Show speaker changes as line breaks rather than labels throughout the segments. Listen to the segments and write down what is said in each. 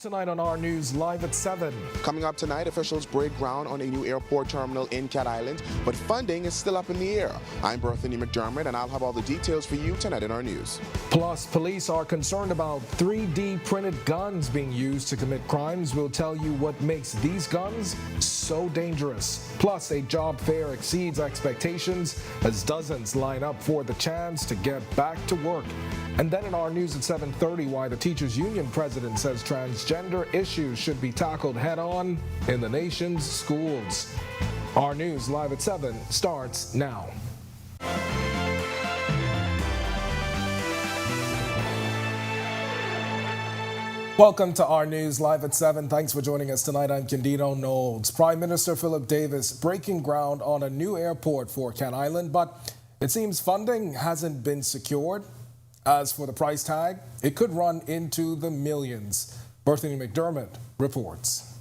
Tonight on Our News, live at 7.
Coming up tonight, officials break ground on a new airport terminal in Cat Island, but funding is still up in the air. I'm Berthany McDermott, and I'll have all the details for you tonight in Our News.
Plus, police are concerned about 3D printed guns being used to commit crimes. We'll tell you what makes these guns so dangerous. Plus, a job fair exceeds expectations as dozens line up for the chance to get back to work. And then in Our News at 7:30, why the Teachers Union president says transgender issues should be tackled head-on in the nation's schools. Our News live at 7 starts now. Welcome to Our News live at 7. Thanks for joining us tonight. I'm Candido Knowles. Prime Minister Philip Davis breaking ground on a new airport for Cat Island, but it seems funding hasn't been secured. As for the price tag, it could run into the millions. Berthany McDermott reports.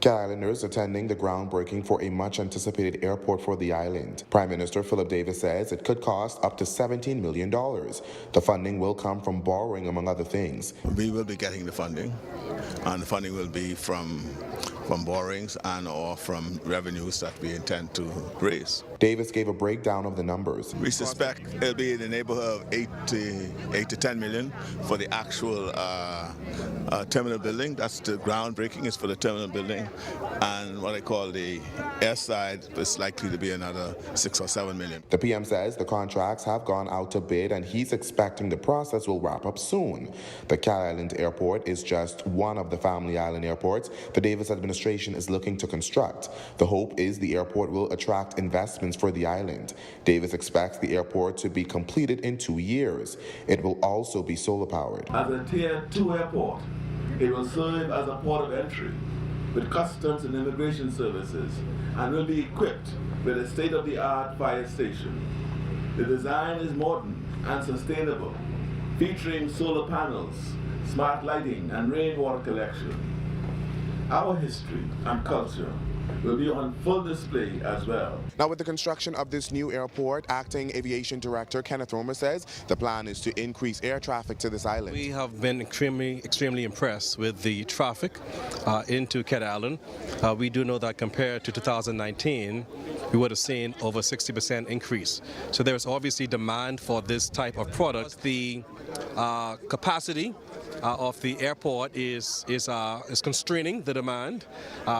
Cat Islanders attending the groundbreaking for a much-anticipated airport for the island. Prime Minister Philip Davis says it could cost up to $17 million. The funding will come from borrowing, among other things.
We will be getting the funding, and the funding will be from borrowings and or from revenues that we intend to raise.
Davis gave a breakdown of the numbers.
We suspect it'll be in the neighborhood of 8 to 10 million for the actual terminal building. That's the groundbreaking is for the terminal building, and what I call the air side is likely to be another 6 or 7 million.
The PM says the contracts have gone out to bid and he's expecting the process will wrap up soon. The Cat Island Airport is just one of the Family Island airports the Davis administration is looking to construct. The hope is the airport will attract investments for the island. Davis expects the airport to be completed in 2 years. It will also be solar powered.
As a Tier 2 airport, it will serve as a port of entry with customs and immigration services and will be equipped with a state-of-the-art fire station. The design is modern and sustainable, featuring solar panels, smart lighting, and rainwater collection. Our history and culture will be on full display as well.
Now, with the construction of this new airport, Acting Aviation Director Kenneth Romer says the plan is to increase air traffic to this island.
We have been extremely impressed with the traffic into Cat Island. We do know that compared to 2019, we would have seen over 60% increase. So there's obviously demand for this type of product. The capacity of the airport is constraining the demand.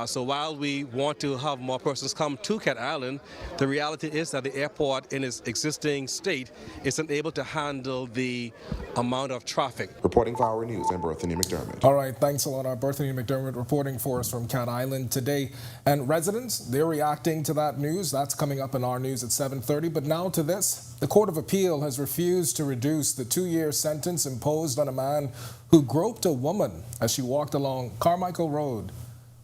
So while we want to have more persons come to Cat Island, the reality is that the airport in its existing state isn't able to handle the amount of traffic.
Reporting for Our News, I'm Berthany McDermott.
All right, thanks a lot, Berthany McDermott reporting for us from Cat Island today. And residents, they're reacting to that news. That's coming up in Our News at 7:30. But now to this. The Court of Appeal has refused to reduce the 2-year sentence imposed on a man who groped a woman as she walked along Carmichael Road.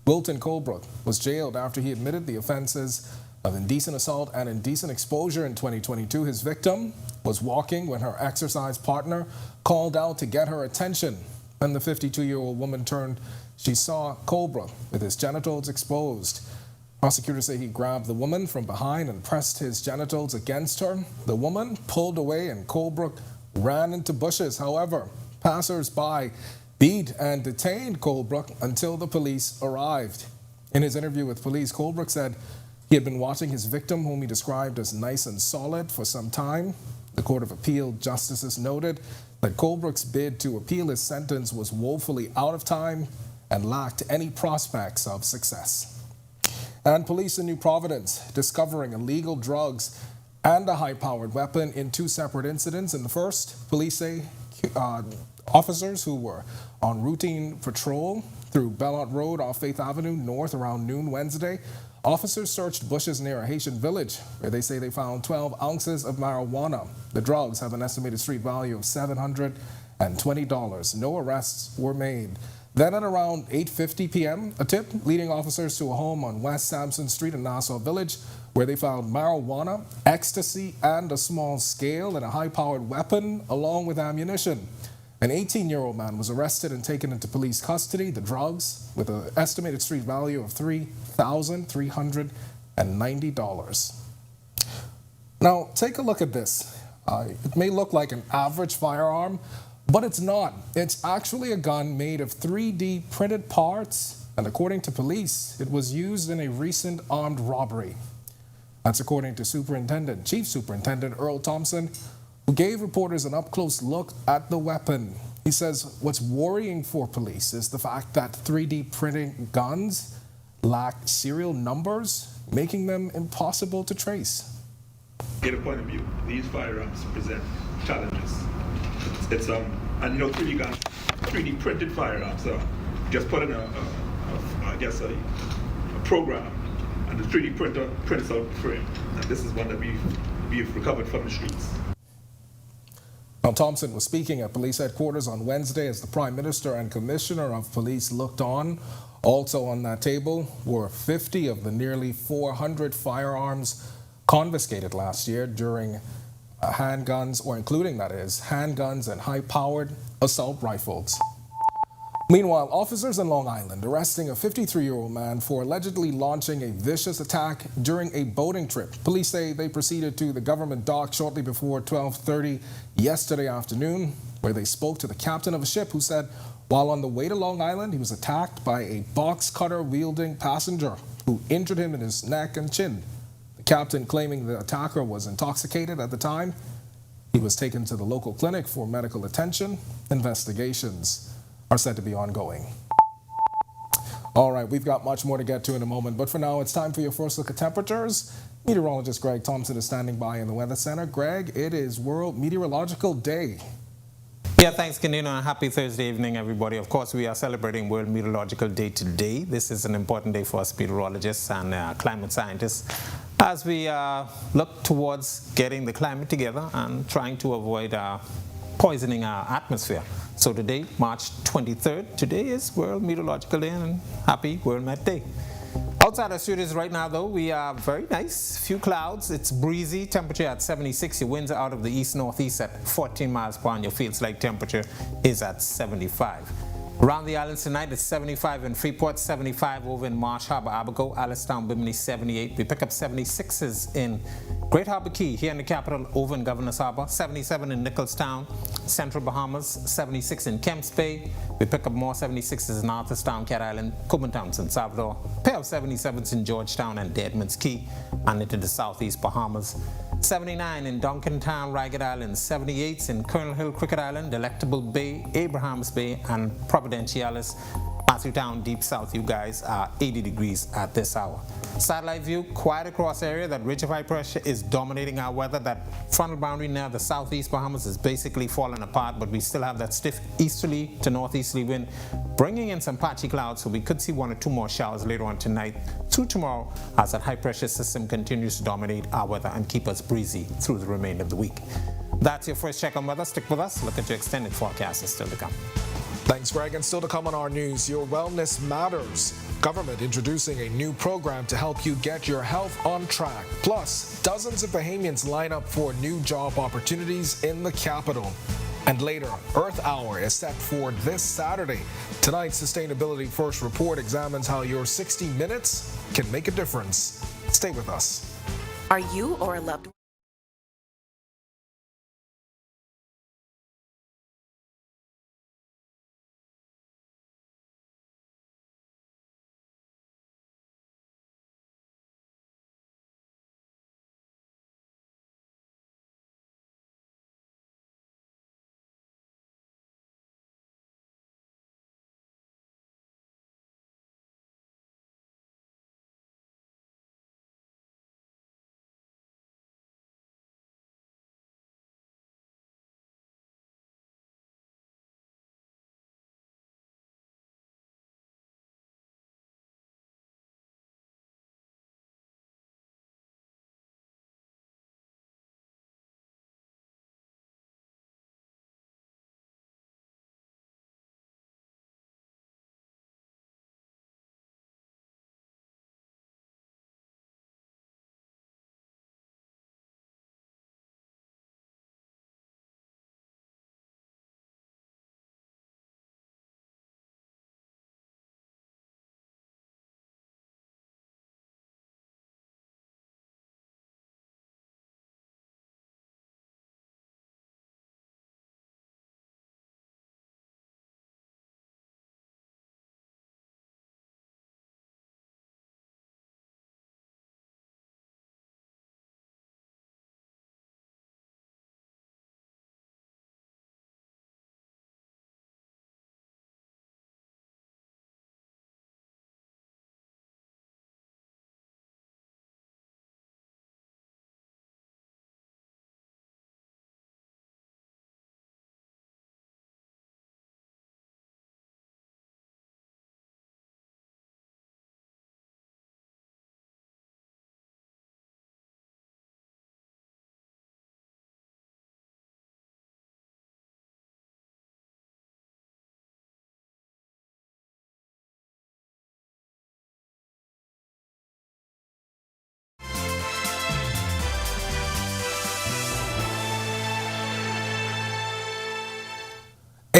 Wilton Colebrook was jailed after he admitted the offenses of indecent assault and indecent exposure in 2022. His victim was walking when her exercise partner called out to get her attention. When the 52-year-old woman turned, she saw Colebrook with his genitals exposed. Prosecutors say he grabbed the woman from behind and pressed his genitals against her. The woman pulled away and Colebrook ran into bushes. However, passers-by beat and detained Colebrook until the police arrived. In his interview with police, Colebrook said he had been watching his victim, whom he described as nice and solid, for some time. The Court of Appeal justices noted that Colebrook's bid to appeal his sentence was woefully out of time and lacked any prospects of success. And police in New Providence discovering illegal drugs and a high-powered weapon in 2 separate incidents. In the first, police say officers who were on routine patrol through Bellot Road off Faith Avenue North around noon Wednesday. Officers searched bushes near a Haitian village where they say they found 12 ounces of marijuana. The drugs have an estimated street value of $720. No arrests were made. Then at around 8:50 p.m., a tip leading officers to a home on West Sampson Street in Nassau Village where they found marijuana, ecstasy, and a small scale and a high-powered weapon along with ammunition. An 18-year-old man was arrested and taken into police custody. The drugs, with an estimated street value of $3,390. Now, take a look at this. It may look like an average firearm, But it's not. It's actually a gun made of 3D printed parts, and according to police, it was used in a recent armed robbery. That's according to Chief Superintendent Earl Thompson, who gave reporters an up-close look at the weapon. He says what's worrying for police is the fact that 3D printing guns lack serial numbers, making them impossible to trace.
Get a point of view. These firearms present challenges. It's and 3D guns, 3D printed firearms. So just put in a program, and the 3D printer prints out the frame. And this is one that we've recovered from the streets.
Now, Thompson was speaking at police headquarters on Wednesday as the Prime Minister and Commissioner of Police looked on. Also on that table were 50 of the nearly 400 firearms confiscated last year during handguns, or including, that is, handguns and high-powered assault rifles. Meanwhile, officers in Long Island arresting a 53-year-old man for allegedly launching a vicious attack during a boating trip. Police say they proceeded to the government dock shortly before 12:30 yesterday afternoon, where they spoke to the captain of a ship who said while on the way to Long Island, he was attacked by a box cutter wielding passenger who injured him in his neck and chin. The captain claiming the attacker was intoxicated at the time. He was taken to the local clinic for medical attention. Investigations are said to be ongoing. All right, we've got much more to get to in a moment, but for now, it's time for your first look at temperatures. Meteorologist Greg Thompson is standing by in the Weather Center. Greg, it is World Meteorological Day.
Yeah, thanks, Canino, and happy Thursday evening, everybody. Of course, we are celebrating World Meteorological Day today. This is an important day for us meteorologists and climate scientists as we look towards getting the climate together and trying to avoid poisoning our atmosphere. So today, March 23rd, today is World Meteorological Day, and happy World Met Day. Outside our studios right now, though, we are very nice. Few clouds. It's breezy. Temperature at 76. Your winds are out of the east-northeast at 14 miles per hour. Your feels-like temperature is at 75. Around the islands tonight, it's 75 in Freeport, 75 over in Marsh Harbor, Abaco, Alistown, Bimini, 78. We pick up 76s in Great Harbor Key, here in the capital, over in Governor's Harbor, 77 in Nicholstown, Central Bahamas, 76 in Kemps Bay. We pick up more 76s in Arthurstown, Cat Island, Cubantown, San Salvador, pair of 77s in Georgetown and Deadman's Key, and into the southeast Bahamas. 79 in Duncantown, Ragged Island, 78s in Colonel Hill, Cricket Island, Delectable Bay, Abrahams Bay, and Providenciales. Matthewtown, deep south, you guys are 80 degrees at this hour. Satellite view, quiet across area. That ridge of high pressure is dominating our weather. That frontal boundary near the southeast Bahamas is basically falling apart, but we still have that stiff easterly to northeasterly wind, bringing in some patchy clouds, so we could see 1 or 2 more showers later on tonight through tomorrow as that high pressure system continues to dominate our weather and keep us breezy through the remainder of the week. That's your first check on weather. Stick with us. Look at your extended forecast is still to come.
Thanks, Greg. And still to come on our news, your wellness matters. Government introducing a new program to help you get your health on track. Plus, dozens of Bahamians line up for new job opportunities in the capital. And later, Earth Hour is set for this Saturday. Tonight's Sustainability First report examines how your 60 minutes can make a difference. Stay with us.
Are you or a loved one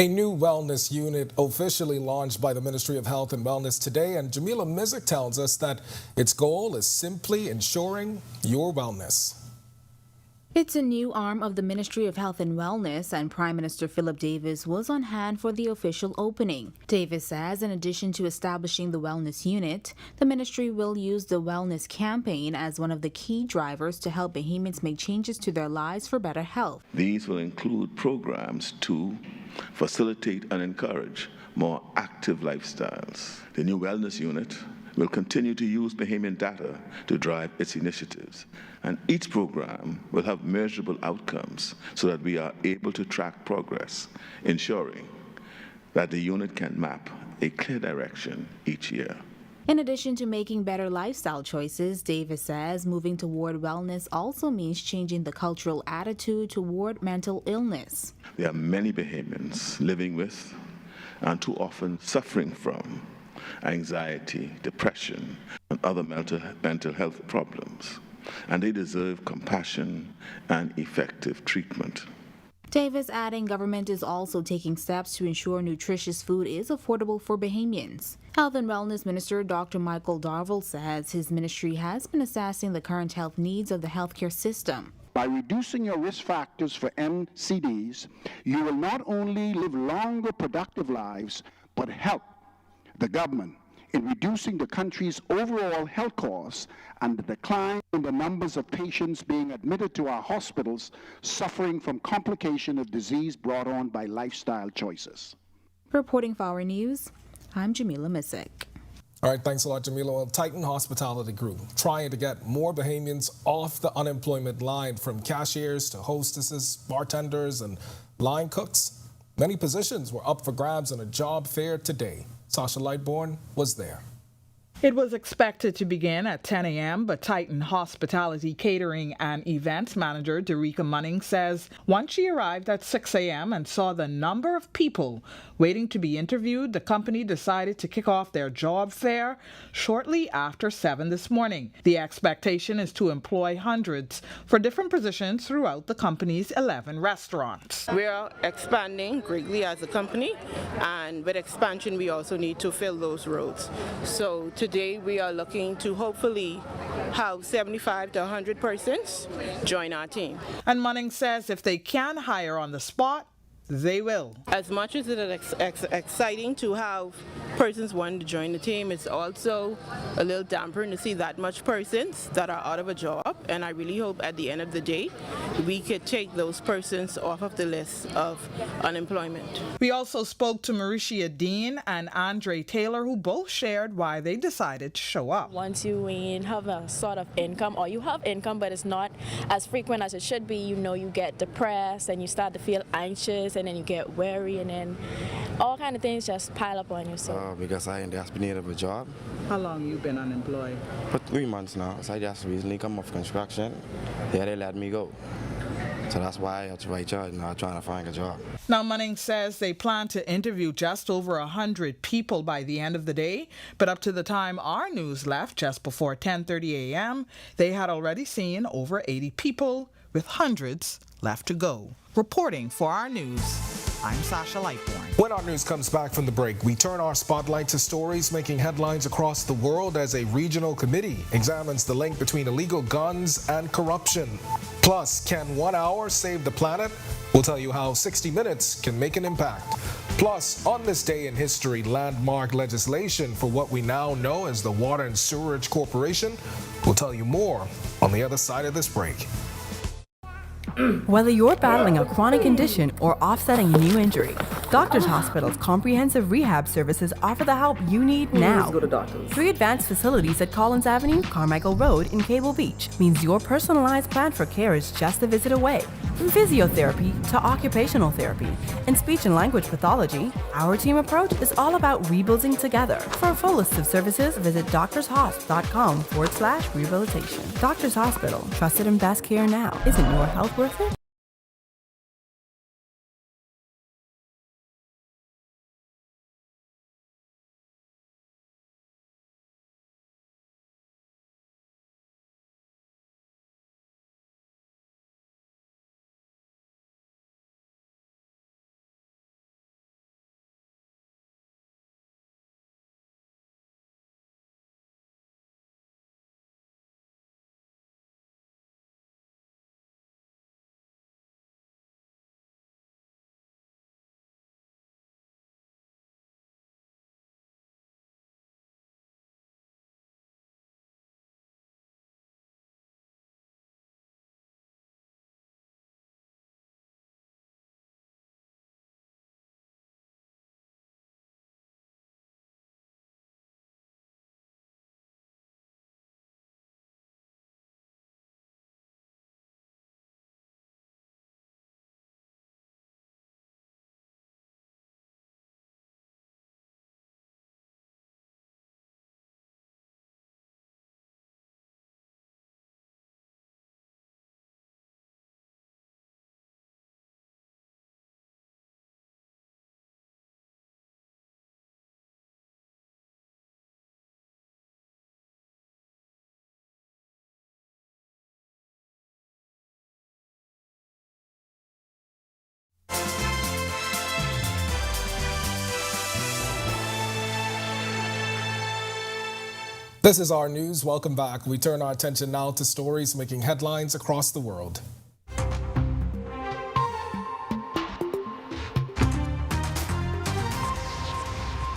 A new wellness unit officially launched by the Ministry of Health and Wellness today, and Jamila Mizik tells us that its goal is simply ensuring your wellness.
It's a new arm of the Ministry of Health and Wellness, and Prime Minister Philip Davis was on hand for the official opening. Davis says in addition to establishing the wellness unit, the ministry will use the wellness campaign as one of the key drivers to help Bahamians make changes to their lives for better health.
These will include programs to facilitate and encourage more active lifestyles. The new wellness unit will continue to use Bahamian data to drive its initiatives, and each program will have measurable outcomes so that we are able to track progress, ensuring that the unit can map a clear direction each year.
In addition to making better lifestyle choices, Davis says moving toward wellness also means changing the cultural attitude toward mental illness.
There are many Bahamians living with and too often suffering from anxiety, depression, and other mental health problems, and they deserve compassion and effective treatment.
Davis adding government is also taking steps to ensure nutritious food is affordable for Bahamians. Health and Wellness Minister Dr. Michael Darville says his ministry has been assessing the current health needs of the healthcare system.
By reducing your risk factors for NCDs, you will not only live longer, productive lives, but help the government in reducing the country's overall health costs and the decline in the numbers of patients being admitted to our hospitals suffering from complication of disease brought on by lifestyle choices.
Reporting for Our News, I'm Jamila Mizik.
All right, thanks a lot, Jamila. Well, Titan Hospitality Group trying to get more Bahamians off the unemployment line, from cashiers to hostesses, bartenders, and line cooks. Many positions were up for grabs in a job fair today. Sasha Lightbourne was there.
It was expected to begin at 10 a.m., but Titan Hospitality Catering and Events Manager Derica Munning says once she arrived at 6 a.m. and saw the number of people waiting to be interviewed, the company decided to kick off their job fair shortly after 7 this morning. The expectation is to employ hundreds for different positions throughout the company's 11 restaurants.
We are expanding greatly as a company, and with expansion we also need to fill those roles. So today we are looking to hopefully have 75 to 100 persons join our team.
And Munning says if they can hire on the spot, they will.
As much as it is exciting to have persons wanting to join the team, it's also a little dampering to see that much persons that are out of a job, and I really hope at the end of the day we could take those persons off of the list of unemployment.
We also spoke to Mauricia Dean and Andre Taylor, who both shared why they decided to show up.
Once you have a sort of income, or you have income but it's not as frequent as it should be, you get depressed and you start to feel anxious, and then you get weary, and then all kind of things just pile up on you. So
because I just been out of a job.
How long you been unemployed?
For 3 months now. So I just recently come off construction. Yeah, they let me go. So that's why I had to write out now trying to find a job.
Now, Munning says they plan to interview just over 100 people by the end of the day, but up to the time Our News left just before 10:30 a.m., they had already seen over 80 people, with hundreds left to go. Reporting for Our News, I'm Sasha Lightbourne.
When Our News comes back from the break, we turn our spotlight to stories making headlines across the world as a regional committee examines the link between illegal guns and corruption. Plus, can 1 hour save the planet? We'll tell you how 60 minutes can make an impact. Plus, on this day in history, landmark legislation for what we now know as the Water and Sewerage Corporation. We'll tell you more on the other side of this break.
Whether you're battling a chronic condition or offsetting a new injury, Doctors Hospital's comprehensive rehab services offer the help you need now.
Go to doctors.
3 advanced facilities at Collins Avenue, Carmichael Road, and Cable Beach means your personalized plan for care is just a visit away. From physiotherapy to occupational therapy and speech and language pathology, our team approach is all about rebuilding together. For a full list of services, visit doctorshosp.com/rehabilitation. Doctors Hospital, trusted and best care now. Isn't your health worth it?
This is our news. Welcome back. We turn our attention now to stories making headlines across the world.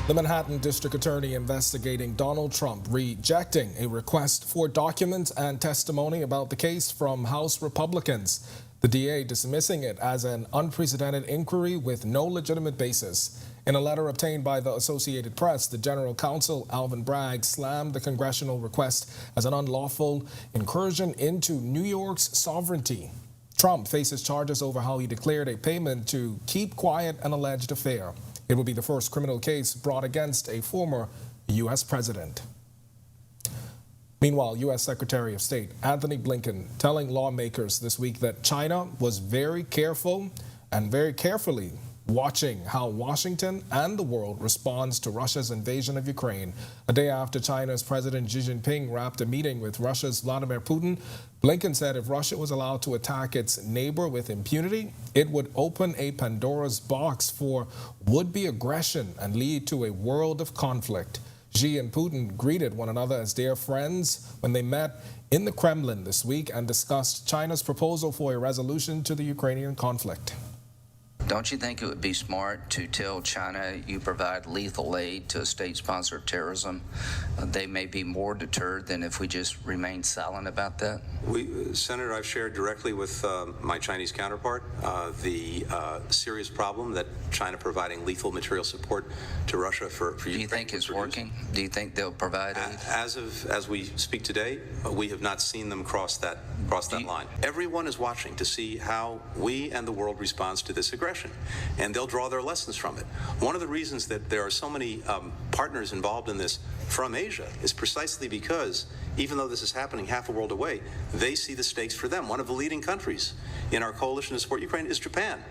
The Manhattan District Attorney investigating Donald Trump rejecting a request for documents and testimony about the case from House Republicans. The DA dismissing it as an unprecedented inquiry with no legitimate basis. In a letter obtained by the Associated Press, the General Counsel, Alvin Bragg, slammed the congressional request as an unlawful incursion into New York's sovereignty. Trump faces charges over how he declared a payment to keep quiet an alleged affair. It will be the first criminal case brought against a former U.S. president. Meanwhile, U.S. Secretary of State Anthony Blinken telling lawmakers this week that China was very careful and very carefully watching how Washington and the world responds to Russia's invasion of Ukraine. A day after China's President Xi Jinping wrapped a meeting with Russia's Vladimir Putin, Blinken said if Russia was allowed to attack its neighbor with impunity, it would open a Pandora's box for would-be aggression and lead to a world of conflict. Xi and Putin greeted one another as dear friends when they met in the Kremlin this week and discussed China's proposal for a resolution to the Ukrainian conflict.
Don't you think it would be smart to tell China you provide lethal aid to a state sponsor of terrorism? They may be more deterred than if we just remain silent about that.
Senator, I've shared directly with my Chinese counterpart the serious problem that China providing lethal material support to Russia for Ukraine.
Do you think it's working? Do you think they'll provide aid?
As we speak today, we have not seen them cross that line. Everyone is watching to see how we and the world responds to this aggression, and they'll draw their lessons from it. One of the reasons that there are so many partners involved in this from Asia is precisely because, even though this is happening half a world away, they see the stakes for them. One of the leading countries in our coalition to support Ukraine is Japan.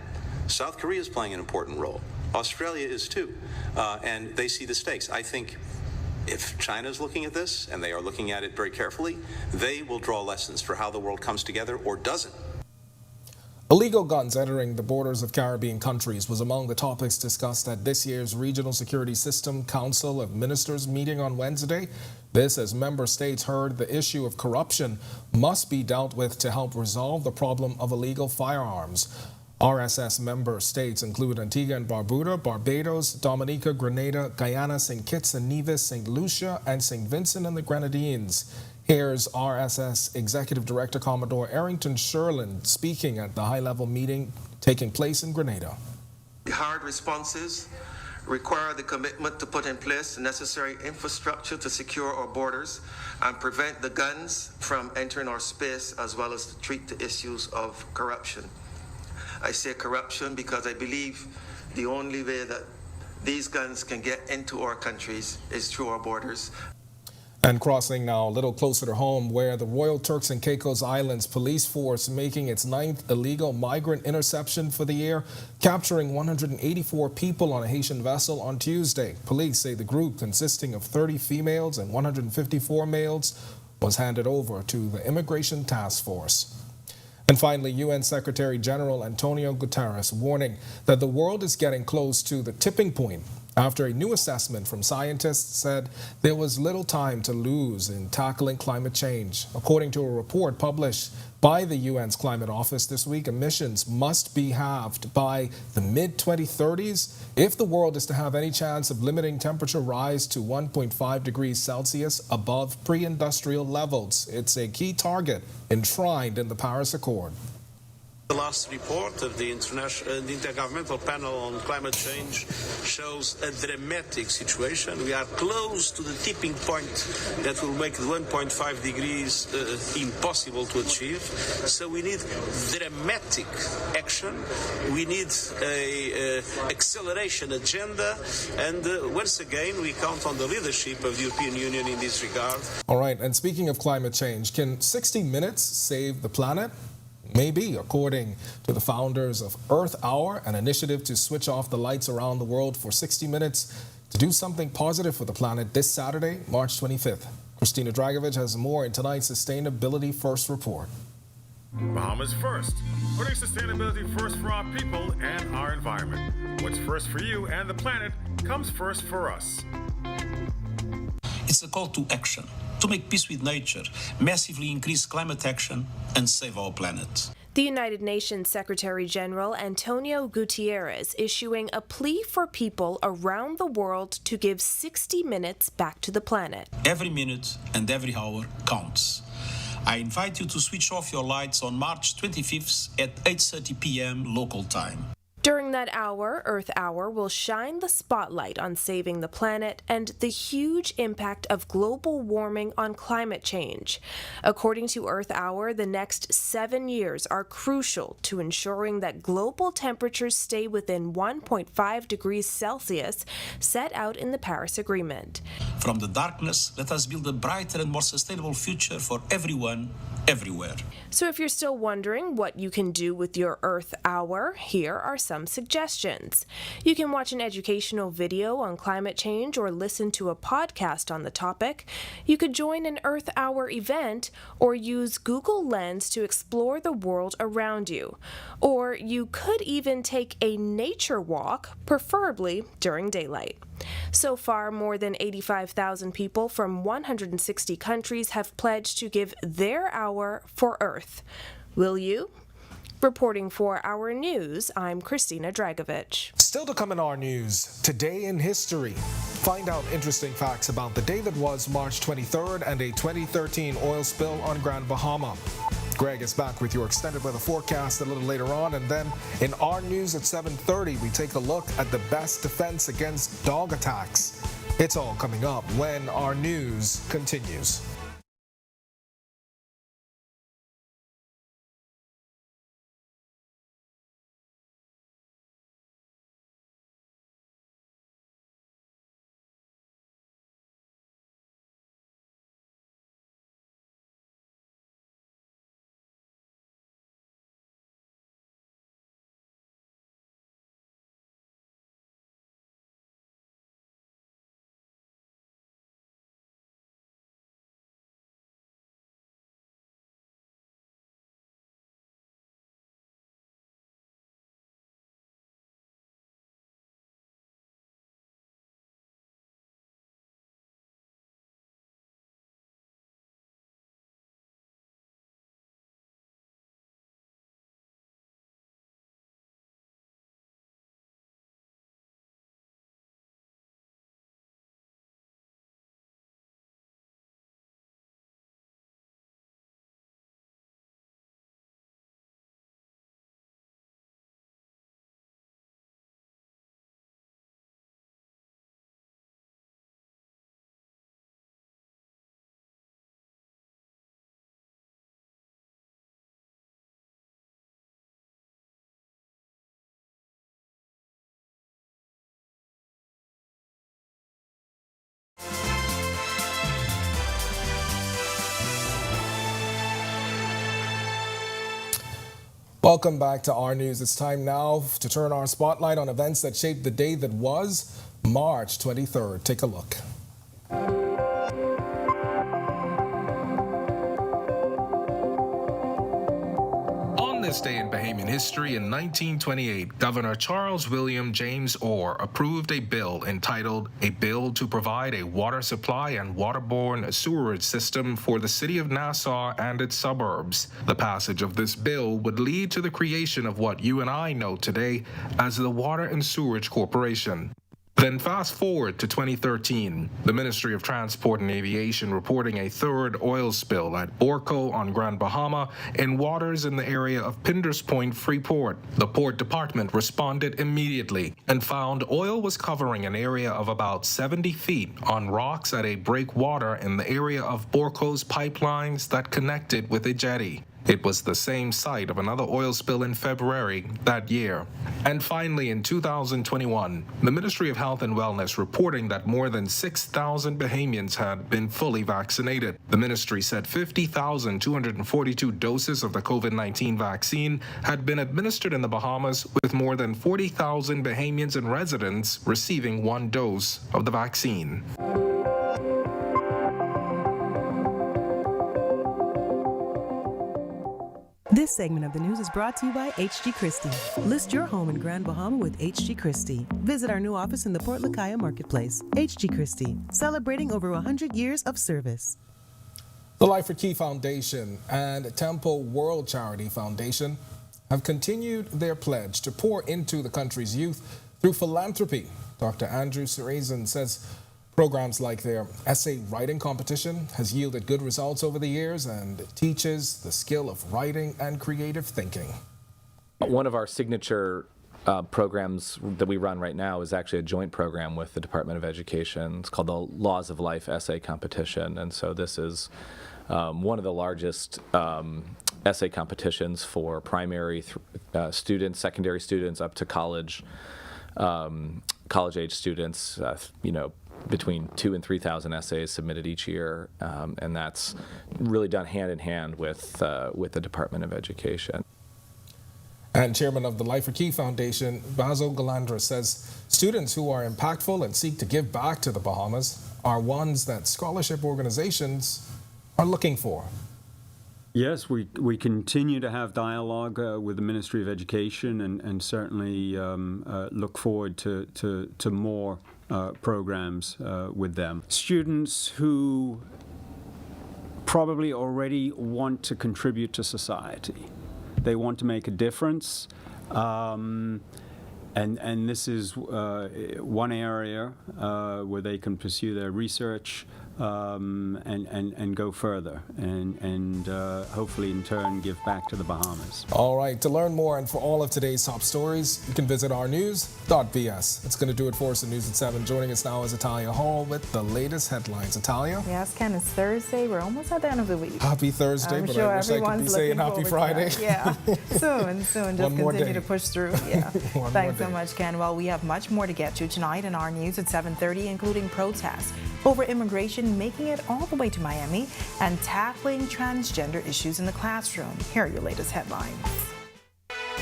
South Korea is playing an important role. Australia is too, and they see the stakes. I think if China is looking at this, and they are looking at it very carefully, they will draw lessons for how the world comes together or doesn't.
Illegal guns entering the borders of Caribbean countries was among the topics discussed at this year's Regional Security System Council of Ministers meeting on Wednesday. This as member states heard the issue of corruption must be dealt with to help resolve the problem of illegal firearms. RSS member states include Antigua and Barbuda, Barbados, Dominica, Grenada, Guyana, St. Kitts and Nevis, St. Lucia, and St. Vincent and the Grenadines. Here's RSS Executive Director Commodore Arrington Sherlin speaking at the high-level meeting taking place in Grenada.
The hard responses require the commitment to put in place the necessary infrastructure to secure our borders and prevent the guns from entering our space, as well as to treat the issues of corruption. I say corruption because I believe the only way that these guns can get into our countries is through our borders.
And crossing now a little closer to home, where the Royal Turks and Caicos Islands police force making its 9th illegal migrant interception for the year, capturing 184 people on a Haitian vessel on Tuesday. Police say the group, consisting of 30 females and 154 males, was handed over to the Immigration Task Force. And finally, UN Secretary General Antonio Guterres warning that the world is getting close to the tipping point after a new assessment from scientists said there was little time to lose in tackling climate change. According to a report published by the UN's Climate Office this week, emissions must be halved by the mid-2030s if the world is to have any chance of limiting temperature rise to 1.5 degrees Celsius above pre-industrial levels. It's a key target enshrined in the Paris Accord.
The last report of the Intergovernmental Panel on Climate Change shows a dramatic situation. We are close to the tipping point that will make 1.5 degrees impossible to achieve. So we need dramatic action. We need an acceleration agenda. And once again, we count on the leadership of the European Union in this regard.
All right, and speaking of climate change, can 60 Minutes save the planet? Maybe, according to the founders of Earth Hour, an initiative to switch off the lights around the world for 60 minutes to do something positive for the planet this Saturday, March 25th. Christina Dragovich has more in tonight's Sustainability First report.
Bahamas First, putting sustainability first for our people and our environment. What's first for you and the planet comes first for us.
It's a call to action. to make peace with nature, massively increase climate action, and save our planet.
The United Nations Secretary General Antonio Guterres issuing a plea for people around the world to give 60 minutes back to the planet.
Every minute and every hour counts. I invite you to switch off your lights on March 25th at 8:30 p.m. local time.
During that hour, Earth Hour will shine the spotlight on saving the planet and the huge impact of global warming on climate change. According to Earth Hour, the next 7 years are crucial to ensuring that global temperatures stay within 1.5 degrees Celsius set out in the Paris Agreement.
From the darkness, let us build a brighter and more sustainable future for everyone, everywhere.
So if you're still wondering what you can do with your Earth Hour, here are some suggestions. You can watch an educational video on climate change or listen to a podcast on the topic. You could join an Earth Hour event or use Google Lens to explore the world around you. Or you could even take a nature walk, preferably during daylight. So far, more than 85,000 people from 160 countries have pledged to give their hour for Earth. Will you? Reporting for Our News, I'm Christina Dragovich.
Still to come in Our News, Today in History. Find out interesting facts about the day that was March 23rd and a 2013 oil spill on Grand Bahama. Greg is back with your extended weather forecast a little later on, and then in Our News at 7:30, we take a look at the best defense against dog attacks. It's all coming up when Our News continues. Welcome back to Our News. It's time now to turn our spotlight on events that shaped the day that was March 23rd. Take a look.
This day in Bahamian history, in 1928, Governor Charles William James Orr approved a bill entitled A Bill to Provide a Water Supply and Waterborne Sewerage System for the City of Nassau and its suburbs. The passage of this bill would lead to the creation of what you and I know today as the Water and Sewerage Corporation. Then fast forward to 2013, the Ministry of Transport and Aviation reporting a third oil spill at Borco on Grand Bahama in waters in the area of Pinders Point, Freeport. The Port Department responded immediately and found oil was covering an area of about 70 feet on rocks at a breakwater in the area of Borco's pipelines that connected with a jetty. It was the same site of another oil spill in February that year. And finally, in 2021, the Ministry of Health and Wellness reporting that more than 6,000 Bahamians had been fully vaccinated. The ministry said 50,242 doses of the COVID-19 vaccine had been administered in the Bahamas, with more than 40,000 Bahamians and residents receiving one dose of the vaccine.
This segment of the news is brought to you by H.G. Christie. List your home in Grand Bahama with H.G. Christie. Visit our new office in the Port Lacaya Marketplace. H.G. Christie, celebrating over 100 years of service.
The Life for Key Foundation and Temple World Charity Foundation have continued their pledge to pour into the country's youth through philanthropy. Dr. Andrew Sarazen says programs like their essay writing competition has yielded good results over the years and teaches the skill of writing and creative thinking.
One of our signature programs that we run right now is actually a joint program with the Department of Education. It's called the Laws of Life Essay Competition, and so this is one of the largest essay competitions for primary students, secondary students, up to college age students. Between 2,000 and 3,000 essays submitted each year, and that's really done hand in hand with the Department of Education.
And chairman of the Life for Key Foundation, Basil Galandra, says students who are impactful and seek to give back to the Bahamas are ones that scholarship organizations are looking for.
Yes, we continue to have dialogue with the Ministry of Education and certainly look forward to more programs with them. Students who probably already want to contribute to society. They want to make a difference, and this is one area where they can pursue their research and go further and hopefully in turn give back to the Bahamas.
All right, to learn more and for all of today's top stories, you can visit ournews.bs. It's going to do it for us at News at 7. Joining us now is Italia Hall with the latest headlines. Italia?
Yes, Ken, it's Thursday. We're almost at the end of the week.
Happy Thursday,
I'm
but
sure
I wish I could be saying Happy Friday.
Yeah, soon. Just continue to push through. Yeah. Thanks so much, Ken. Well, we have much more to get to tonight in our news at 7:30, including protests over immigration making it all the way to Miami and tackling transgender issues in the classroom. Here are your latest headlines.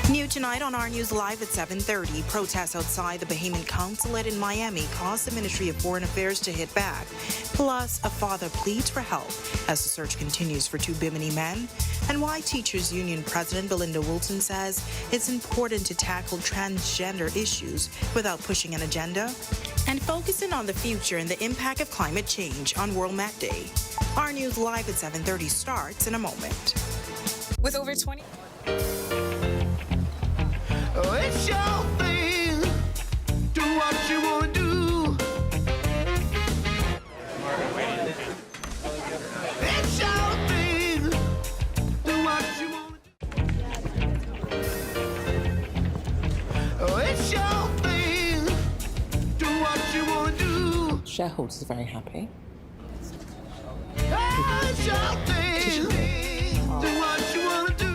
New tonight on Our News Live at 7:30, protests outside the Bahamian Consulate in Miami caused the Ministry of Foreign Affairs to hit back. Plus, a father pleads for help as the search continues for two Bimini men, and why Teachers Union President Belinda Wilson says it's important to tackle transgender issues without pushing an agenda, and focusing on the future and the impact of climate change on World Met Day. Our News Live at 7:30 starts in a moment.
With over 20...
Oh, it's your thing. Do what you want to do. It's your thing. Do what you want to do. Oh, it's your thing. Do what you want to do.
Shareholders are very happy.
Oh, it's your thing. Do what you want to do.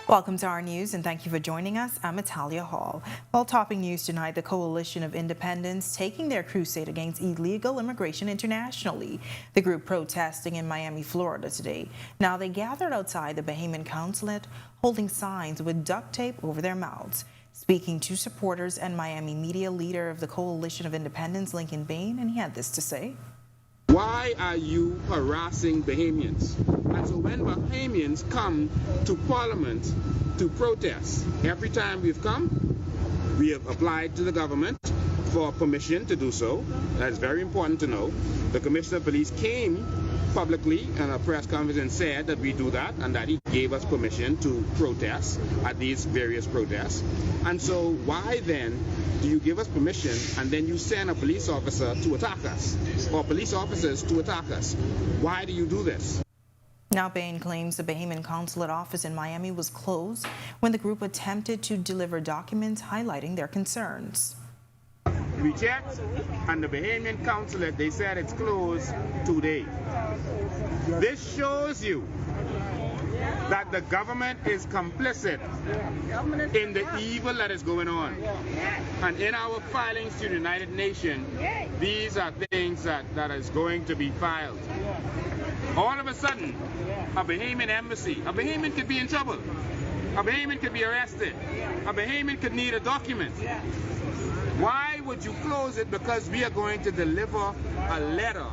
Welcome to our news and thank you for joining us. I'm Italia Hall. Well, topping news tonight, the Coalition of Independents taking their crusade against illegal immigration internationally. The group protesting in Miami, Florida today. Now they gathered outside the Bahamian Consulate holding signs with duct tape over their mouths. Speaking to supporters and Miami media, leader of the Coalition of Independents, Lincoln Bain, and he had this to say.
Why are you harassing Bahamians? And so when Bahamians come to Parliament to protest, every time we've come, we have applied to the government for permission to do so. That's very important to know. The Commissioner of Police came publicly in a press conference and said that we do that and that he gave us permission to protest at these various protests. And so why then do you give us permission and then you send a police officer to attack us or police officers to attack us? Why do you do this?
Now, Bain claims the Bahamian consulate office in Miami was closed when the group attempted to deliver documents highlighting their concerns.
We checked, and the Bahamian consulate, they said it's closed today. This shows you that the government is complicit in the evil that is going on. And in our filings to the United Nations, these are things that is going to be filed. All of a sudden, a Bahamian embassy, a Bahamian could be in trouble. A Bahamian could be arrested. A Bahamian could need a document. Why would you close it? Because we are going to deliver a letter.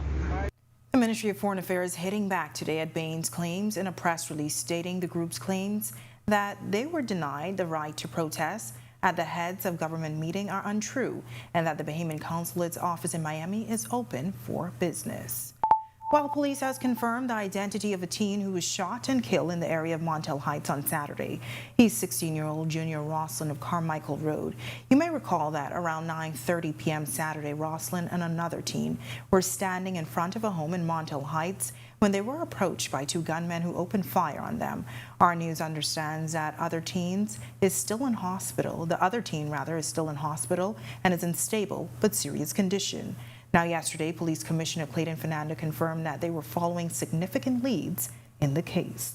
The Ministry of Foreign Affairs hitting back today at Bain's claims in a press release stating the group's claims that they were denied the right to protest at the heads of government meeting are untrue and that the Bahamian consulate's office in Miami is open for business. While police has confirmed the identity of a teen who was shot and killed in the area of Montel Heights on Saturday. He's 16-year-old Junior Roslyn of Carmichael Road. You may recall that around 9:30 p.m. Saturday, Roslyn and another teen were standing in front of a home in Montel Heights when they were approached by two gunmen who opened fire on them. Our News understands that the other teen, is still in hospital and is in stable but serious condition. Now, yesterday, Police Commissioner Clayton Fernando confirmed that they were following significant leads in the case.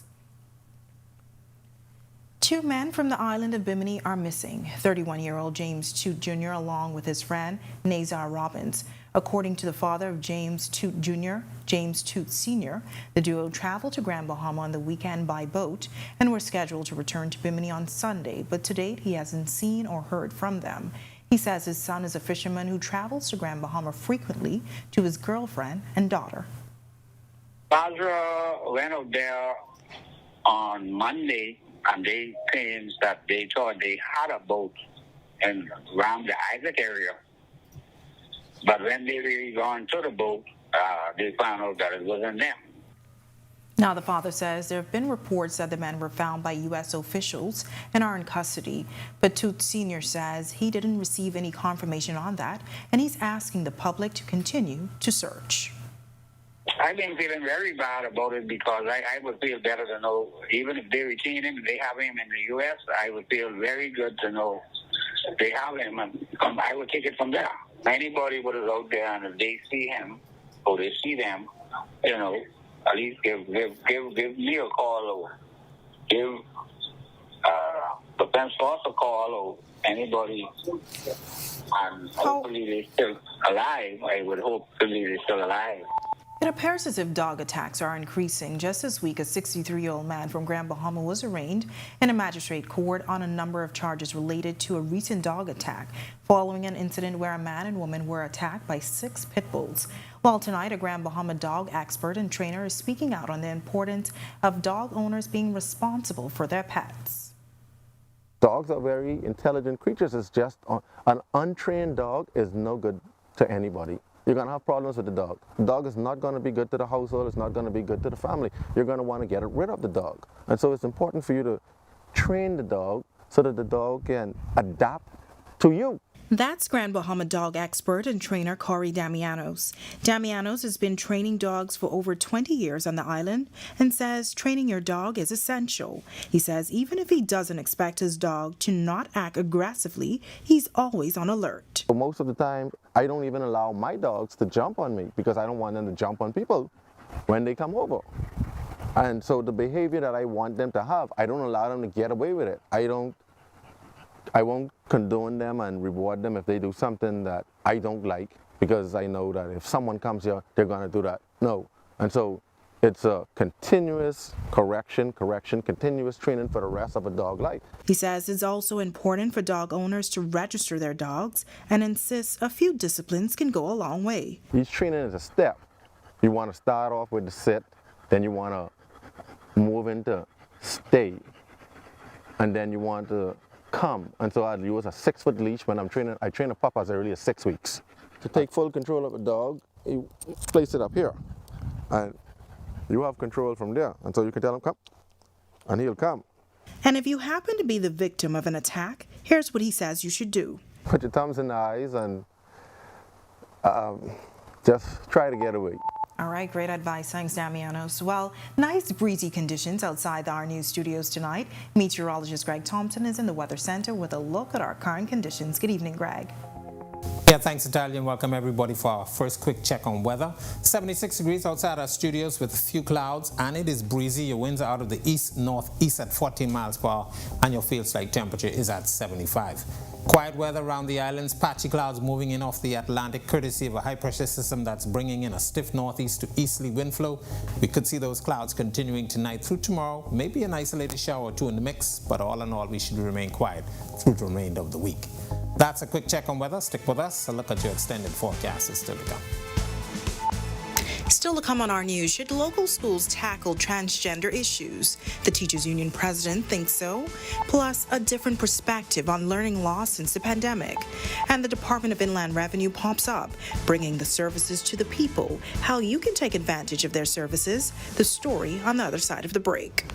Two men from the island of Bimini are missing. 31-year-old James Toot Jr. along with his friend Nazar Robbins. According to the father of James Toot Jr., James Toot Sr., the duo traveled to Grand Bahama on the weekend by boat and were scheduled to return to Bimini on Sunday, but to date he hasn't seen or heard from them. He says his son is a fisherman who travels to Grand Bahama frequently to his girlfriend and daughter.
Basra went out there on Monday and they claimed that they thought they had a boat around the islet area. But when they really gone to the boat, they found out that it wasn't them.
Now, the father says there have been reports that the men were found by U.S. officials and are in custody, but Toot Sr. says he didn't receive any confirmation on that, and he's asking the public to continue to search.
I've been feeling very bad about it because I would feel better to know, even if they retain him, they have him in the U.S., I would feel very good to know they have him, and I would take it from there. Anybody who is out there and if they see him or they see them, you know, at least give me a call or give the defense force a call or anybody, and hopefully they're still alive. I would hopefully they're still alive.
It appears as if dog attacks are increasing. Just this week, a 63-year-old man from Grand Bahama was arraigned in a magistrate court on a number of charges related to a recent dog attack following an incident where a man and woman were attacked by 6 pit bulls. Well, tonight, a Grand Bahama dog expert and trainer is speaking out on the importance of dog owners being responsible for their pets.
Dogs are very intelligent creatures. It's just an untrained dog is no good to anybody. You're going to have problems with the dog. The dog is not going to be good to the household. It's not going to be good to the family. You're going to want to get rid of the dog. And so it's important for you to train the dog so that the dog can adapt to you.
That's Grand Bahama dog expert and trainer Corey Damianos. Damianos has been training dogs for over 20 years on the island and says training your dog is essential. He says even if he doesn't expect his dog to not act aggressively, he's always on alert.
Most of the time, I don't even allow my dogs to jump on me because I don't want them to jump on people when they come over. And so the behavior that I want them to have, I don't allow them to get away with it. I won't condone them and reward them if they do something that I don't like because I know that if someone comes here, they're going to do that. No. And so it's a continuous continuous training for the rest of a dog life.
He says it's also important for dog owners to register their dogs and insists a few disciplines can go a long way.
Each training is a step. You want to start off with the sit, then you want to move into stay, and then you want to come. And so I use a 6-foot leash when I'm training. I train a pup as early as 6 weeks. To take full control of a dog, you place it up here. And You have control from there. And so you can tell him, come, and he'll come.
And if you happen to be the victim of an attack, here's what he says you should do.
Put your thumbs in the eyes and just try to get away.
All right, great advice. Thanks, Damianos. Well, nice breezy conditions outside the Our News studios tonight. Meteorologist Greg Thompson is in the Weather Center with a look at our current conditions. Good evening, Greg.
Yeah, thanks, Natalia, and welcome everybody for our first quick check on weather. 76 degrees outside our studios with a few clouds, and it is breezy. Your winds are out of the east-northeast at 14 miles per hour, and your field-like temperature is at 75. Quiet weather around the islands, patchy clouds moving in off the Atlantic, courtesy of a high-pressure system that's bringing in a stiff northeast to easterly wind flow. We could see those clouds continuing tonight through tomorrow, maybe an isolated shower or two in the mix, but all in all, we should remain quiet through the remainder of the week. That's a quick check on weather. Stick with us. A look at your extended forecast is still to come.
Still to come on Our News, should local schools tackle transgender issues? The Teachers Union president thinks so, plus a different perspective on learning loss since the pandemic. And the Department of Inland Revenue pops up, bringing the services to the people, how you can take advantage of their services. The story on the other side of the break.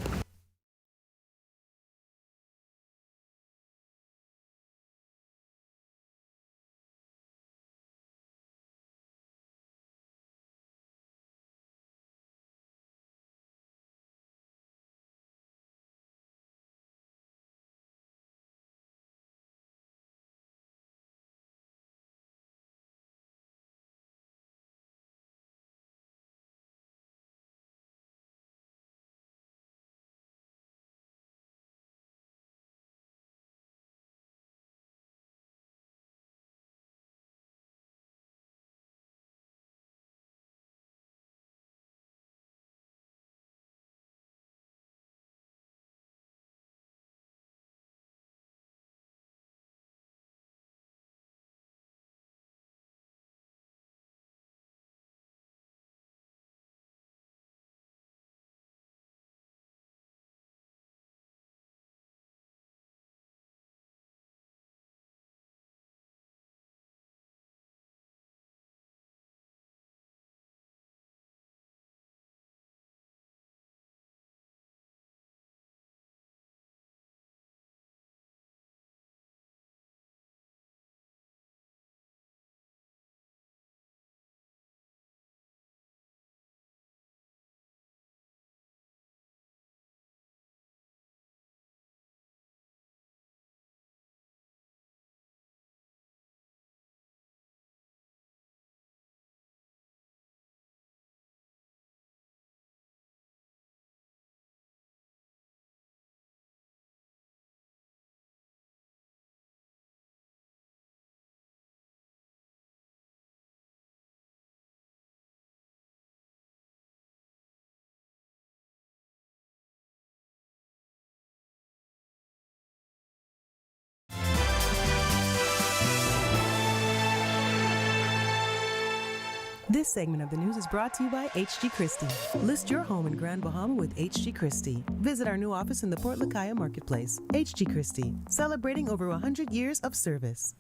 This segment of the news is brought to you by HG Christie. List your home in Grand Bahama with HG Christie. Visit our new office in the Port Lakaya Marketplace. HG Christie, celebrating over 100 years of service.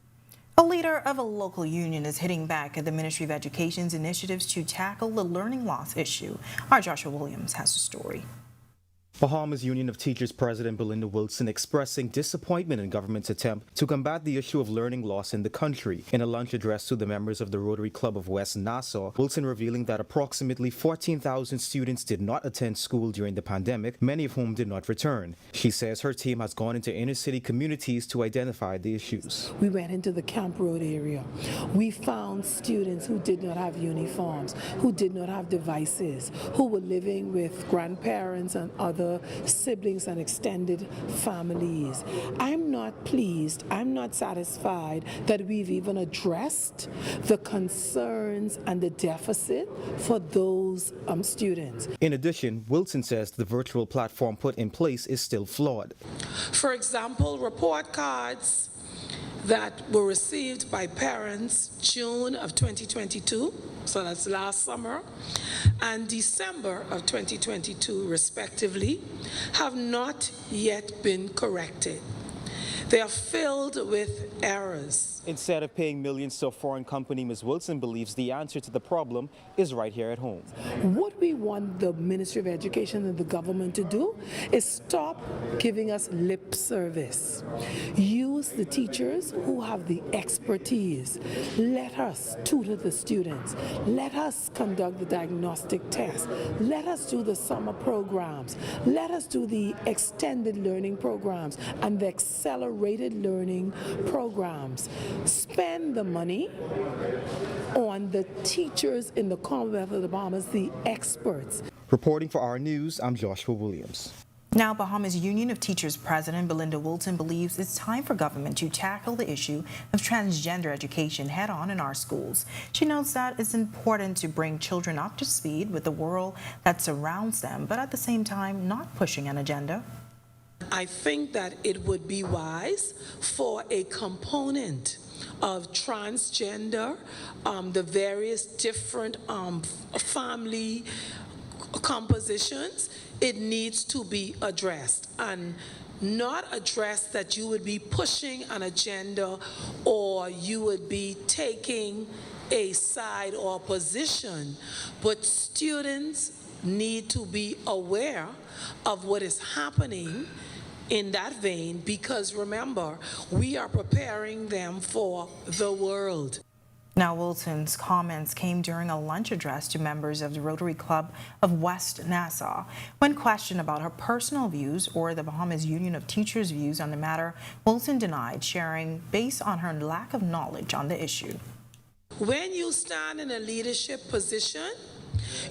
A leader of a local union is hitting back at the Ministry of Education's initiatives to tackle the learning loss issue. Our Joshua Williams has the story.
Bahamas Union of Teachers President Belinda Wilson expressing disappointment in government's attempt to combat the issue of learning loss in the country. In a lunch address to the members of the Rotary Club of West Nassau, Wilson revealing that approximately 14,000 students did not attend school during the pandemic, many of whom did not return. She says her team has gone into inner city communities to identify the issues.
We went into the Camp Road area. We found students who did not have uniforms, who did not have devices, who were living with grandparents and other siblings and extended families. I'm not pleased, I'm not satisfied that we've even addressed the concerns and the deficit for those students.
In addition, Wilson says the virtual platform put in place is still flawed.
For example, report cards that were received by parents June of 2022, so that's last summer, and December of 2022 respectively, have not yet been corrected. They are filled with errors.
Instead of paying millions to a foreign company, Ms. Wilson believes the answer to the problem is right here at home.
What we want the Ministry of Education and the government to do is stop giving us lip service. Use the teachers who have the expertise. Let us tutor the students. Let us conduct the diagnostic tests. Let us do the summer programs. Let us do the extended learning programs and the accelerated learning programs. Spend the money on the teachers in the Commonwealth of the Bahamas, the experts.
Reporting for Our News, I'm Joshua Williams.
Now, Bahamas Union of Teachers President Belinda Wilson believes it's time for government to tackle the issue of transgender education head-on in our schools. She notes that it's important to bring children up to speed with the world that surrounds them, but at the same time, not pushing an agenda.
I think that it would be wise for a component of transgender, the various different family compositions, it needs to be addressed, and not addressed that you would be pushing an agenda or you would be taking a side or position, but students need to be aware of what is happening in that vein, because remember, we are preparing them for the world.
Now, Wilson's comments came during a lunch address to members of the Rotary Club of West Nassau. When questioned about her personal views or the Bahamas Union of Teachers' views on the matter, Wilson denied sharing based on her lack of knowledge on the issue.
When you stand in a leadership position,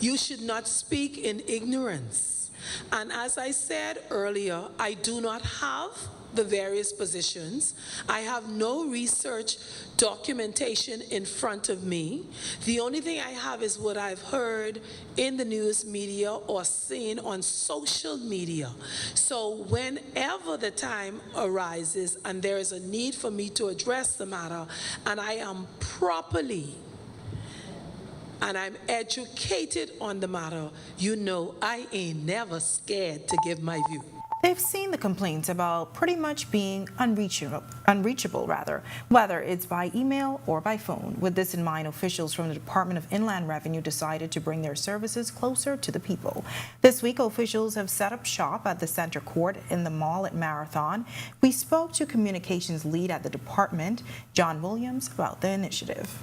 you should not speak in ignorance. And as I said earlier, I do not have the various positions. I have no research documentation in front of me. The only thing I have is what I've heard in the news media or seen on social media. So whenever the time arises and there is a need for me to address the matter, and I am properly and I'm educated on the matter, you know I ain't never scared to give my view.
They've seen the complaints about pretty much being unreachable, whether it's by email or by phone. With this in mind, officials from the Department of Inland Revenue decided to bring their services closer to the people. This week, officials have set up shop at the Center Court in the mall at Marathon. We spoke to communications lead at the department, John Williams, about the initiative.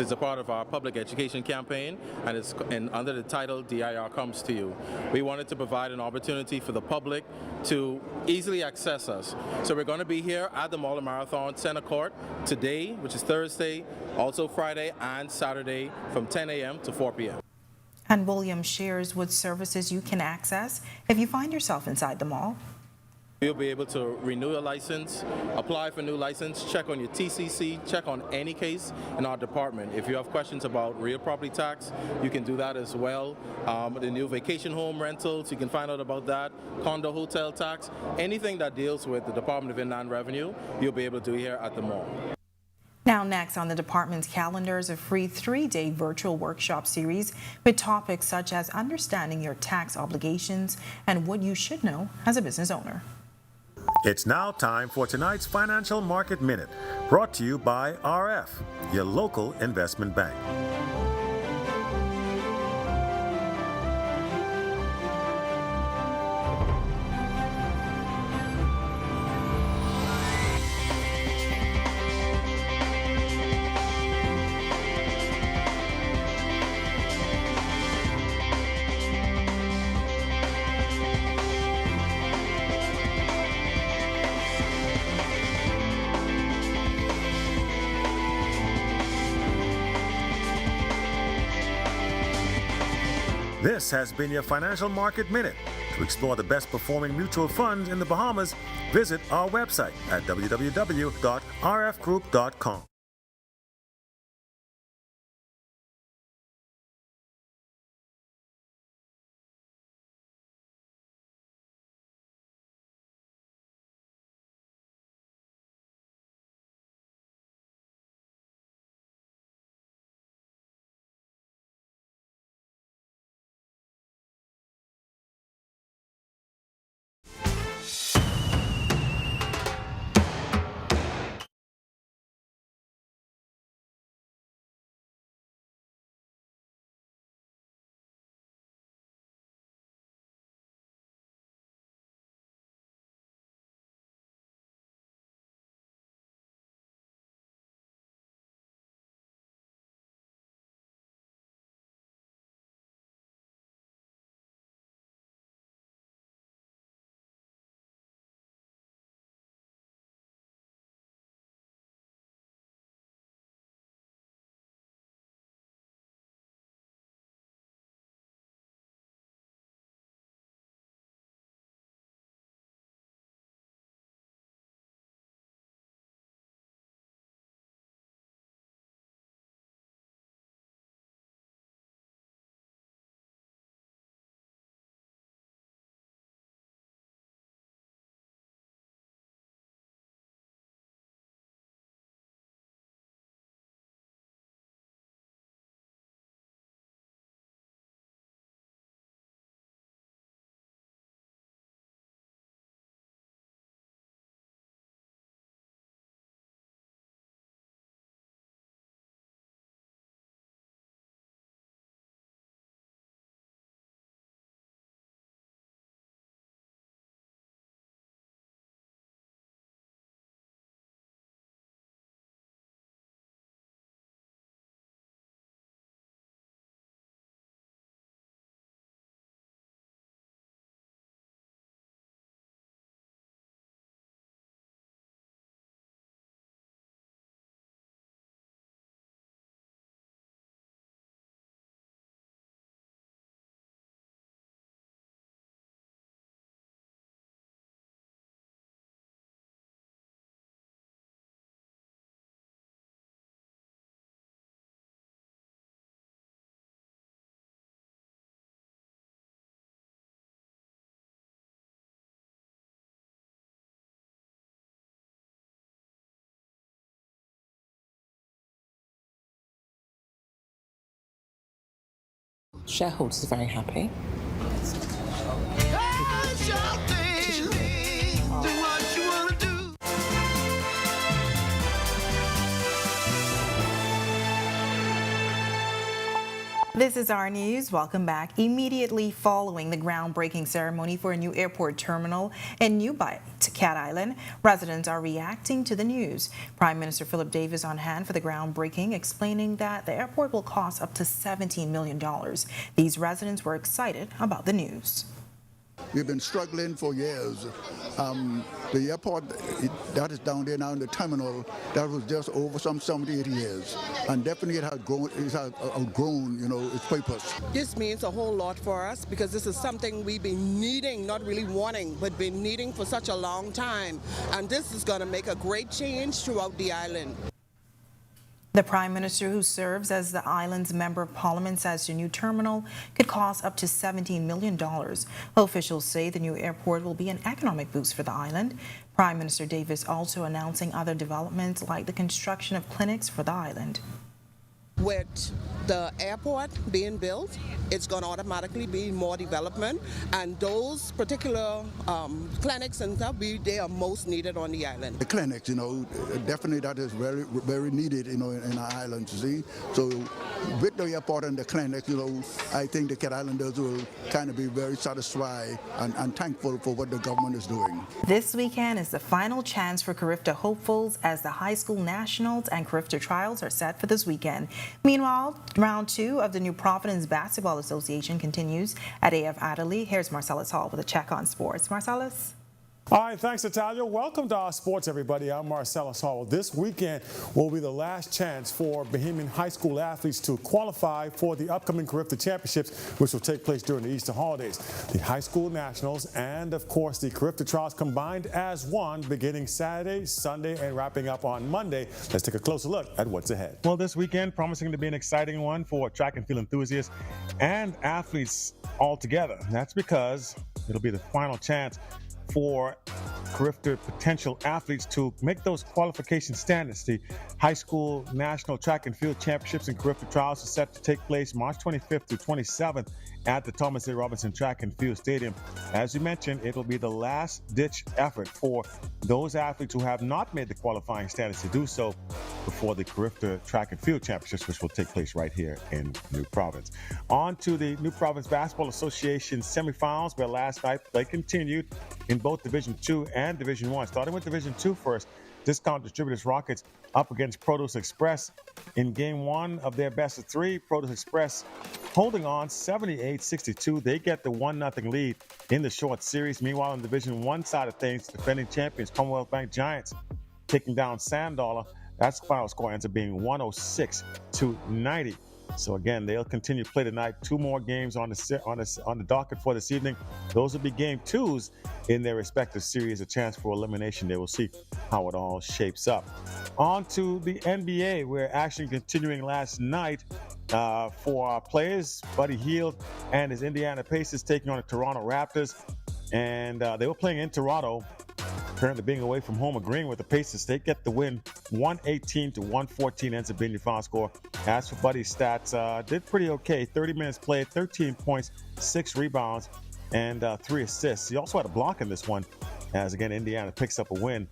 It's a part of our public education campaign, and it's under the title DIR Comes to You. We wanted to provide an opportunity for the public to easily access us. So we're going to be here at the Mall of Marathon Center Court today, which is Thursday, also Friday and Saturday from 10 a.m. to 4 p.m.
And Williams shares what services you can access if you find yourself inside the mall.
You'll be able to renew your license, apply for a new license, check on your TCC, check on any case in our department. If you have questions about real property tax, you can do that as well. The new vacation home rentals, you can find out about that. Condo hotel tax, anything that deals with the Department of Inland Revenue, you'll be able to do here at the mall.
Now, next on the department's calendar is a free 3-day virtual workshop series with topics such as understanding your tax obligations and what you should know as a business owner.
It's now time for tonight's Financial Market Minute, brought to you by RF, your local investment bank. This has been your Financial Market Minute. To explore the best performing mutual funds in the Bahamas, visit our website at www.rfgroup.com.
shareholders are very happy.
This is our news. Welcome back. Immediately following the groundbreaking ceremony for a new airport terminal in New Bight, Cat Island, residents are reacting to the news. Prime Minister Philip Davis on hand for the groundbreaking, explaining that the airport will cost up to $17 million. These residents were excited about the news.
We've been struggling for years. The airport that is down there now in the terminal, that was just over some 70, 80 years. And definitely it has outgrown, its purpose.
This means a whole lot for us because this is something we've been needing, not really wanting, but been needing for such a long time. And this is going to make a great change throughout the island.
The Prime Minister, who serves as the island's Member of Parliament, says the new terminal could cost up to $17 million. Officials say the new airport will be an economic boost for the island. Prime Minister Davis also announcing other developments like the construction of clinics for the island.
With the airport being built, it's going to automatically be more development, and those particular clinics and stuff, they are most needed on the island.
The clinics, definitely that is very, very needed, in our island, you see. So with the airport and the clinics, I think the Cat Islanders will kind of be very satisfied and thankful for what the government is doing.
This weekend is the final chance for Carifta hopefuls as the high school nationals and Carifta trials are set for this weekend. Meanwhile, round 2 of the New Providence Basketball Association continues at AF Adderley. Here's Marcellus Hall with a check on sports. Marcellus?
All right, thanks, Natalia. Welcome to our sports, everybody. I'm Marcellus Hall. This weekend will be the last chance for Bahamian high school athletes to qualify for the upcoming Carifta Championships, which will take place during the Easter holidays. The high school nationals and, of course, the Carifta trials combined as one, beginning Saturday, Sunday, and wrapping up on Monday. Let's take a closer look at what's ahead. Well, this weekend promising to be an exciting one for track and field enthusiasts and athletes altogether. That's because it'll be the final chance for Carifta potential athletes to make those qualification standards. The high school national track and field championships and Carifta trials are set to take place March 25th to 27th at the Thomas A. Robinson Track and Field Stadium. As you mentioned, it will be the last-ditch effort for those athletes who have not made the qualifying standards to do so before the Carifta Track and Field Championships, which will take place right here in New Providence. On to the New Providence Basketball Association semifinals, where last night they continued in both Division II and Division I. Starting with Division II first, Discount Distributors Rockets up against Produce Express in Game 1 of their best of 3. Produce Express holding on 78-62. They get the 1-0 lead in the short series. Meanwhile, on the Division I side of things, defending champions Commonwealth Bank Giants taking down Sand Dollar. That final score ends up being 106-90. So again, they'll continue to play tonight. 2 more games on the docket for this evening. Those will be game 2s in their respective series, a chance for elimination. They will see how it all shapes up. On to the NBA, where action continuing last night for our players. Buddy Hield and his Indiana Pacers taking on the Toronto Raptors. And they were playing in Toronto, currently being away from home, agreeing with the Pacers. They get the win 118-114 ends up being the final score. As for Buddy's stats, did pretty okay. 30 minutes played, 13 points, 6 rebounds, and 3 assists. He also had a block in this one, as again, Indiana picks up a win.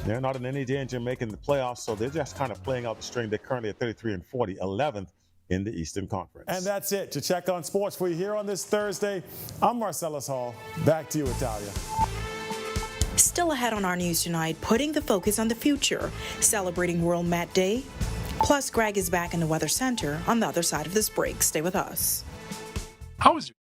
They're not in any danger of making the playoffs, so they're just kind of playing out the string. They're currently at 33-40, 11th in the Eastern Conference. And that's it. To check on sports for you here on this Thursday, I'm Marcellus Hall. Back to you, Italia.
Still ahead on our news tonight, putting the focus on the future, celebrating World Met Day. Plus, Greg is back in the Weather Center on the other side of this break. Stay with us.
How was your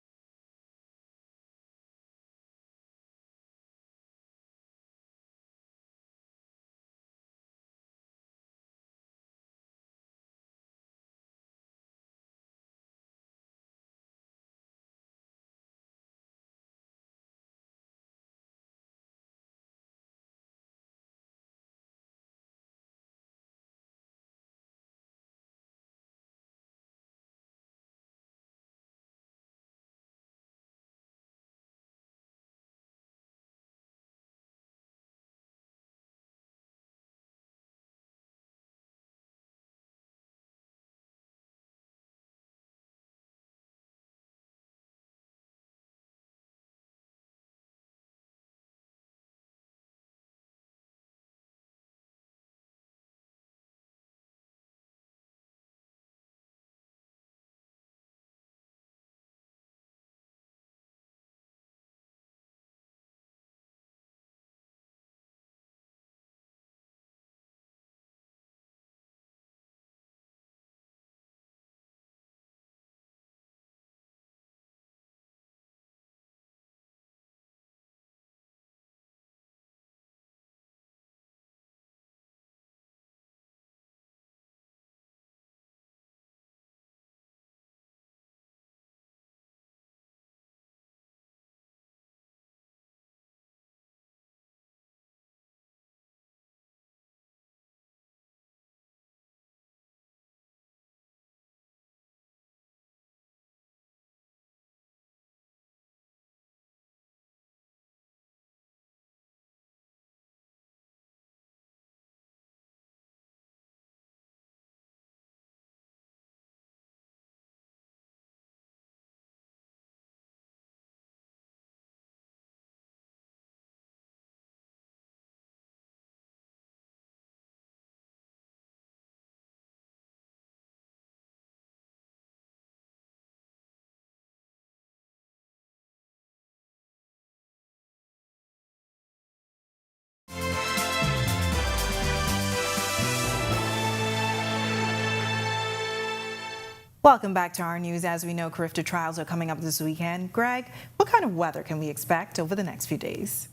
Welcome back to our news. As we know, Carifta trials are coming up this weekend. Greg, what kind of weather can we expect over the next few days?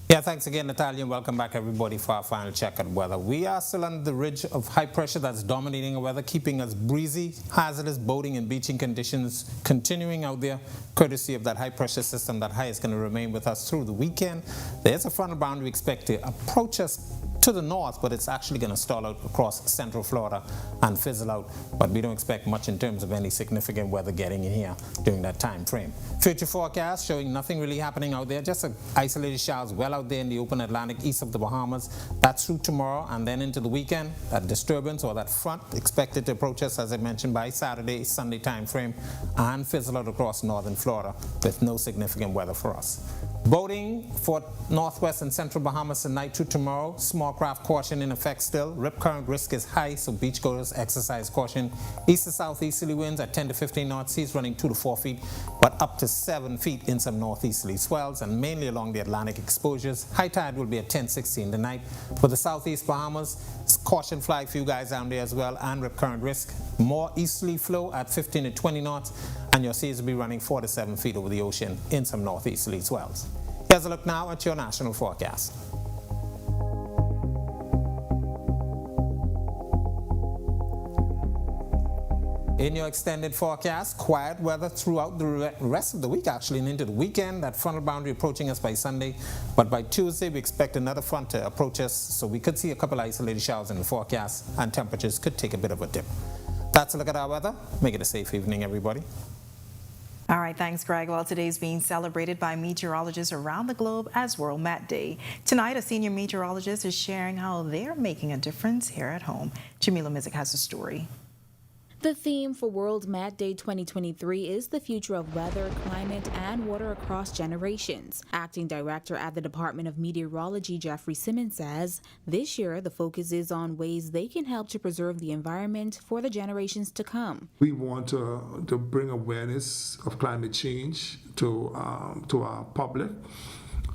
Yeah, thanks again, Natalia, and welcome back, everybody, for our final check at weather. We are still under the ridge of high pressure that's dominating our weather, keeping us breezy, hazardous boating and beaching conditions continuing out there, courtesy of that high pressure system. That high is going to remain with us through the weekend. There's a frontal boundary we expect to approach us to the north, but it's actually going to stall out across central Florida and fizzle out. But we don't expect much in terms of any significant weather getting in here during that time frame. Future forecast showing nothing really happening out there, just isolated showers well out there in the open Atlantic east of the Bahamas. That's through tomorrow and then into the weekend. That disturbance or that front expected to approach us, as I mentioned, by Saturday, Sunday time frame and fizzle out across northern Florida with no significant weather for us. Boating for northwest and central Bahamas tonight to tomorrow. Small craft caution in effect still. Rip current risk is high, so beachgoers exercise caution. East to southeasterly winds at 10 to 15 knots, seas running 2 to 4 feet, but up to 7 feet in some northeasterly swells, and mainly along the Atlantic exposures. High tide will be at 10:16 tonight. For the southeast Bahamas, caution flag for you guys down there as well, and rip current risk. More easterly flow at 15 to 20 knots, and your seas will be running 4 to 7 feet over the ocean in some northeasterly swells. Here's a look now at your national forecast. In your extended forecast, quiet weather throughout the rest of the week, actually, and into the weekend. That frontal boundary approaching us by Sunday, but by Tuesday we expect another front to approach us, so we could see a couple isolated showers in the forecast, and temperatures could take a bit of a dip. That's a look at our weather. Make it a safe evening, everybody.
All right, thanks, Greg. Well, today's being celebrated by meteorologists around the globe as World Met Day. Tonight, a senior meteorologist is sharing how they're making a difference here at home. Jamila Mizik has a story.
The theme for World Met Day 2023 is the future of weather, climate, and water across generations. Acting Director at the Department of Meteorology, Jeffrey Simmons, says this year the focus is on ways they can help to preserve the environment for the generations to come.
We want to bring awareness of climate change to our public,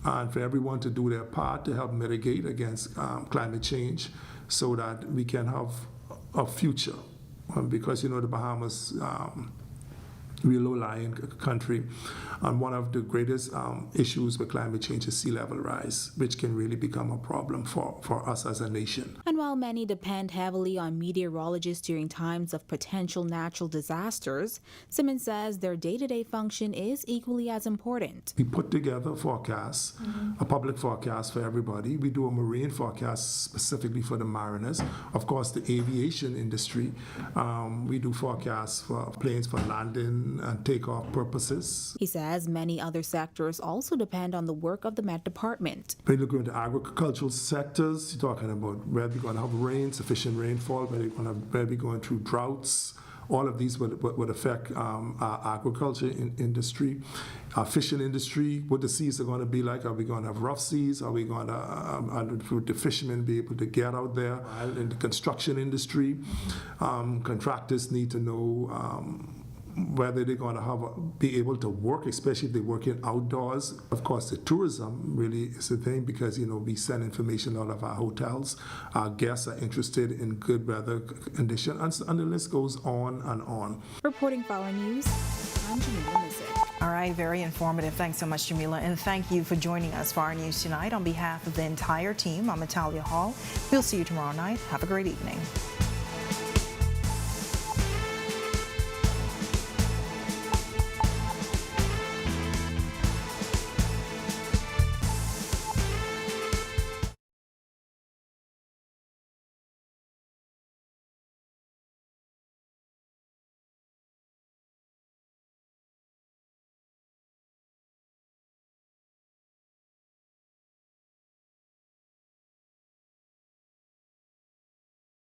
and for everyone to do their part to help mitigate against climate change so that we can have a future. Because, you know, the Bahamas, we're a low-lying country, and one of the greatest issues with climate change is sea level rise, which can really become a problem for us as a nation.
And while many depend heavily on meteorologists during times of potential natural disasters, Simmons says their day-to-day function is equally as important.
We put together forecasts, a public forecast for everybody. We do a marine forecast specifically for the mariners. Of course, the aviation industry, we do forecasts for planes for landing and takeoff purposes.
He says many other sectors also depend on the work of the Met Department.
When you look into agricultural sectors, you're talking about where we're going to have rain, sufficient rainfall, where we're going through droughts. All of these would affect our agriculture industry, our fishing industry, what the seas are going to be like. Are we going to have rough seas? Are we going to, would the fishermen be able to get out there? In the construction industry, contractors need to know whether they're going to be able to work, especially if they're working outdoors. Of course, the tourism really is the thing, because, you know, we send information out of our hotels. Our guests are interested in good weather conditions, and the list goes on and on.
Reporting for Our News, I'm Jamila Mizik.
All right, very informative. Thanks so much, Jamila, and thank you for joining us for Our News tonight. On behalf of the entire team, I'm Natalia Hall. We'll see you tomorrow night. Have a great evening.